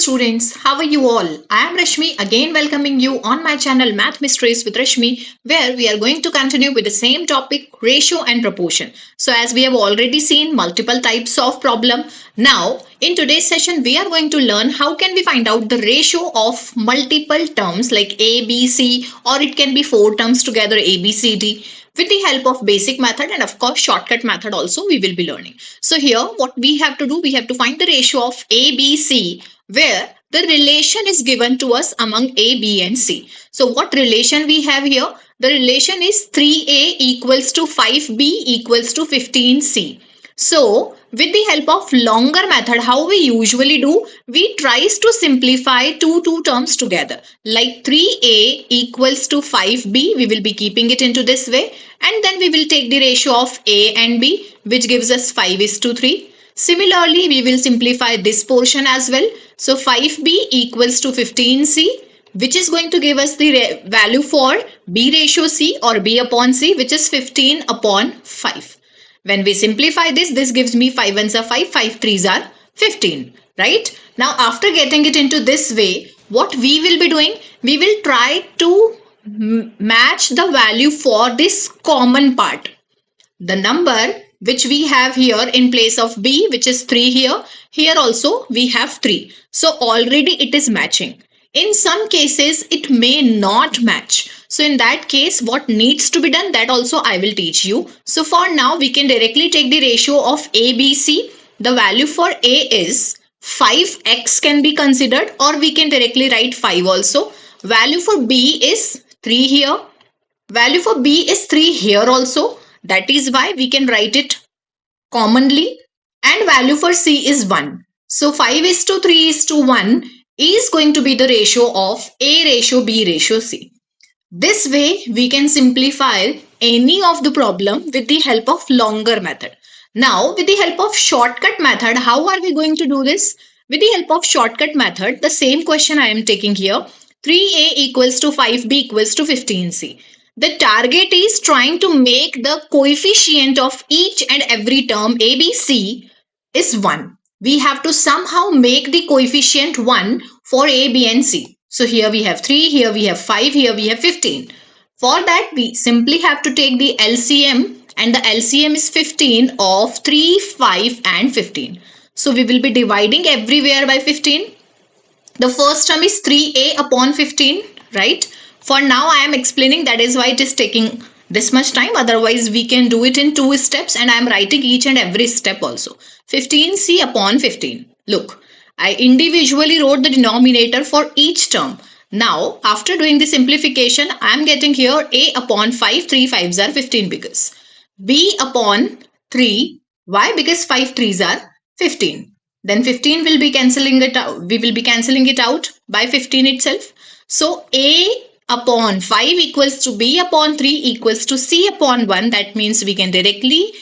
students, how are you all? I am Rashmi again welcoming you on my channel Math Mysteries with Rashmi, where we are going to continue with the same topic, ratio and proportion. So as we have already seen multiple types of problem, now in today's session we are going to learn how can we find out the ratio of multiple terms like A, B, C, or it can be four terms together A, B, C, D, with the help of basic method and of course shortcut method also we will be learning. So here what we have to do, we have to find the ratio of A, B, C, where the relation is given to us among A, B and C. So what relation we have here? The relation is 3A equals to 5B equals to 15C. So with the help of longer method, how we usually do, we tries to simplify two terms together. Like 3A equals to 5B, we will be keeping it into this way, and then we will take the ratio of A and B, which gives us 5:3. Similarly, we will simplify this portion as well. So 5B equals to 15C, which is going to give us the value for B ratio C or B upon C, which is 15 upon 5. When we simplify this, this gives me 5 ones are 5, 5 threes are 15, right? Now, after getting it into this way, what we will be doing, we will try to match the value for this common part. The number which we have here in place of B, which is 3 here also we have 3. So already it is matching. In some cases, it may not match. So in that case, what needs to be done, that also I will teach you. So for now, we can directly take the ratio of A, B, C. The value for A is 5x can be considered, or we can directly write 5 also. Value for B is 3 here. Value for B is 3 here also. That is why we can write it commonly. And value for C is 1. So 5:3:1 is going to be the ratio of A ratio B ratio C. This way we can simplify any of the problem with the help of longer method. Now with the help of shortcut method, how are we going to do this? With the help of shortcut method, the same question I am taking here, 3A equals to 5B equals to 15C. The target is trying to make the coefficient of each and every term A, B, C is 1. We have to somehow make the coefficient 1 for A, B and C. So here we have 3, here we have 5, here we have 15. For that we simply have to take the LCM, and the LCM is 15 of 3, 5 and 15. So we will be dividing everywhere by 15. The first term is 3A upon 15, right? For now I am explaining, that is why it is taking this much time. Otherwise we can do it in 2 steps, and I am writing each and every step also. 15C upon 15. Look, I individually wrote the denominator for each term. Now after doing the simplification, I am getting here A upon 5, 3 5s are 15 because. B upon 3, why? Because 5 3s are 15. Then 15 will be cancelling it out. We will be cancelling it out by 15 itself. So A upon 5 equals to B upon 3 equals to C upon 1. That means we can directly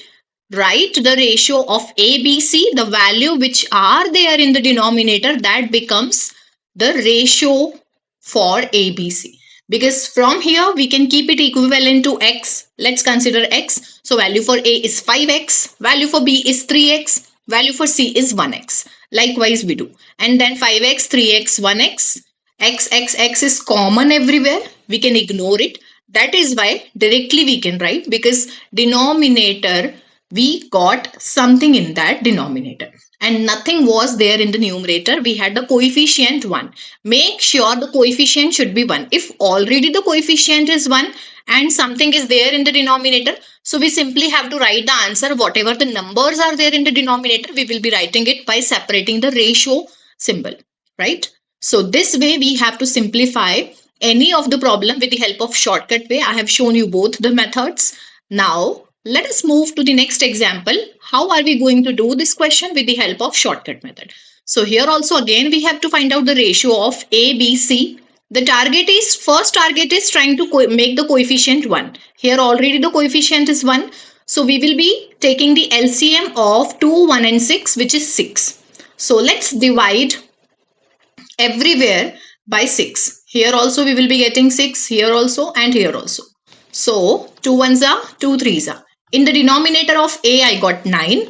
write the ratio of A, B, C, the value which are there in the denominator, that becomes the ratio for A, B, C. Because from here we can keep it equivalent to X. Let's consider X. So value for A is 5X, value for B is 3X, value for C is 1X. Likewise we do. And then 5X, 3X, 1X. X is common everywhere. We can ignore it. That is why directly we can write, because denominator, we got something in that denominator and nothing was there in the numerator. We had the coefficient 1. Make sure the coefficient should be 1. If already the coefficient is 1 and something is there in the denominator, so we simply have to write the answer. Whatever the numbers are there in the denominator, we will be writing it by separating the ratio symbol, right? So this way we have to simplify any of the problem with the help of shortcut way. I have shown you both the methods. Now let us move to the next example. How are we going to do this question with the help of shortcut method? So here also again we have to find out the ratio of A, B, C. The target is, first target is trying to make the coefficient 1. Here already the coefficient is 1. So we will be taking the LCM of 2, 1 and 6, which is 6. So let's divide everywhere by 6. Here also we will be getting 6, here also and here also. So 2 1s are 2 3s are. In the denominator of A I got 9.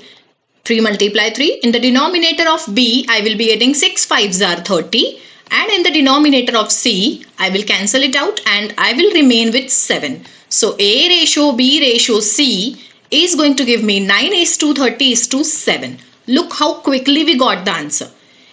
3 multiply 3. In the denominator of B, I will be getting 6 5s are 30. And in the denominator of C, I will cancel it out and I will remain with 7. So A ratio B ratio C is going to give me 9 is to 30 is to 7. Look how quickly we got the answer.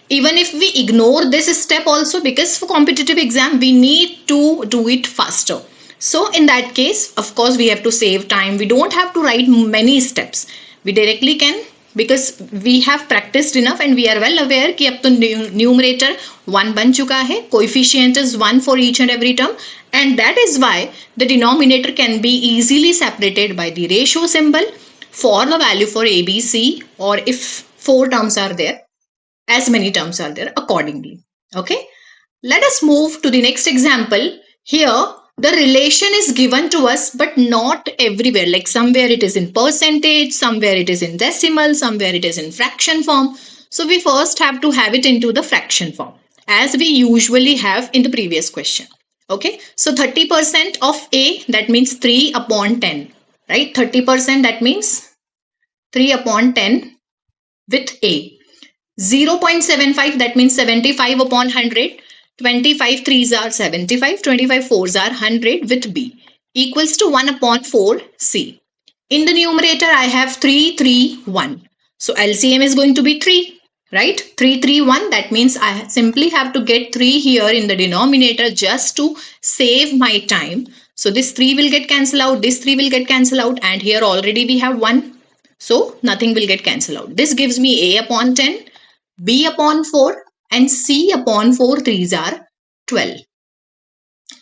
Even if we ignore this step also, because for competitive exam we need to do it faster. So in that case, of course, we have to save time. We don't have to write many steps. We directly can, because we have practiced enough and we are well aware कि अब तो numerator 1 बन चुका है, coefficient is 1 for each and every term, and that is why the denominator can be easily separated by the ratio symbol for the value for A, B, C, or if 4 terms are there, as many terms are there accordingly. Okay, let us move to the next example. Here the relation is given to us, but not everywhere. Like somewhere it is in percentage, somewhere it is in decimal, somewhere it is in fraction form. So we first have to have it into the fraction form, as we usually have in the previous question. Okay, so 30% of A, that means 3 upon 10, right? 30%, that means 3 upon 10 with A. 0.75, that means 75 upon 100. 25 3s are 75, 25 4s are 100 with B, equals to 1 upon 4 C. In the numerator, I have 3, 3, 1. So LCM is going to be 3, right? 3, 3, 1. That means I simply have to get 3 here in the denominator just to save my time. So this 3 will get cancelled out, this 3 will get cancelled out, and here already we have 1. So nothing will get cancelled out. This gives me A upon 10, B upon 4, and C upon 4 3s are 12,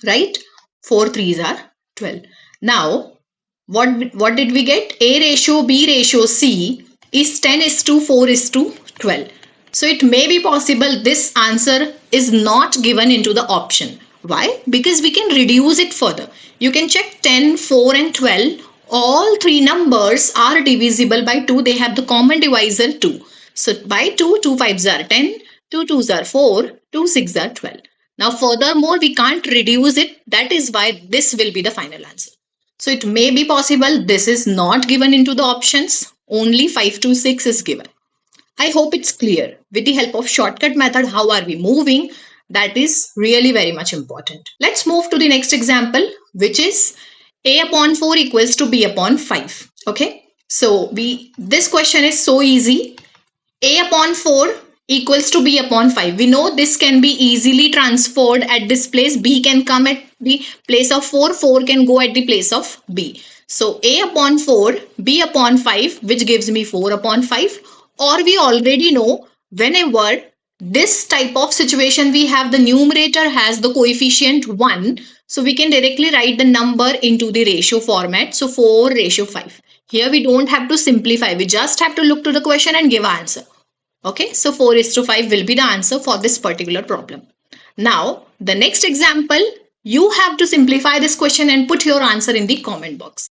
right? 4 3s are 12. Now, what did we get? A ratio B ratio C is 10 is to 4 is to 12. So it may be possible this answer is not given into the option. Why? Because we can reduce it further. You can check 10, 4 and 12. All three numbers are divisible by 2. They have the common divisor 2. So by 2, 2 5s are 10, 2 2s are 4, 2 6s are 12. Now furthermore, we can't reduce it. That is why this will be the final answer. So it may be possible this is not given into the options. Only 5 to 6 is given. I hope it's clear. With the help of shortcut method, how are we moving? That is really very much important. Let's move to the next example, which is A upon 4 equals to B upon 5. Okay. So this question is so easy. A upon 4 equals to B upon 5. We know this can be easily transferred at this place. B can come at the place of 4. 4 can go at the place of B. So A upon 4, B upon 5, which gives me 4 upon 5. Or we already know whenever this type of situation we have, the numerator has the coefficient 1. So we can directly write the number into the ratio format. So 4 ratio 5. Here we don't have to simplify. We just have to look to the question and give an answer. Okay, so 4 is to 5 will be the answer for this particular problem. Now, the next example, you have to simplify this question and put your answer in the comment box.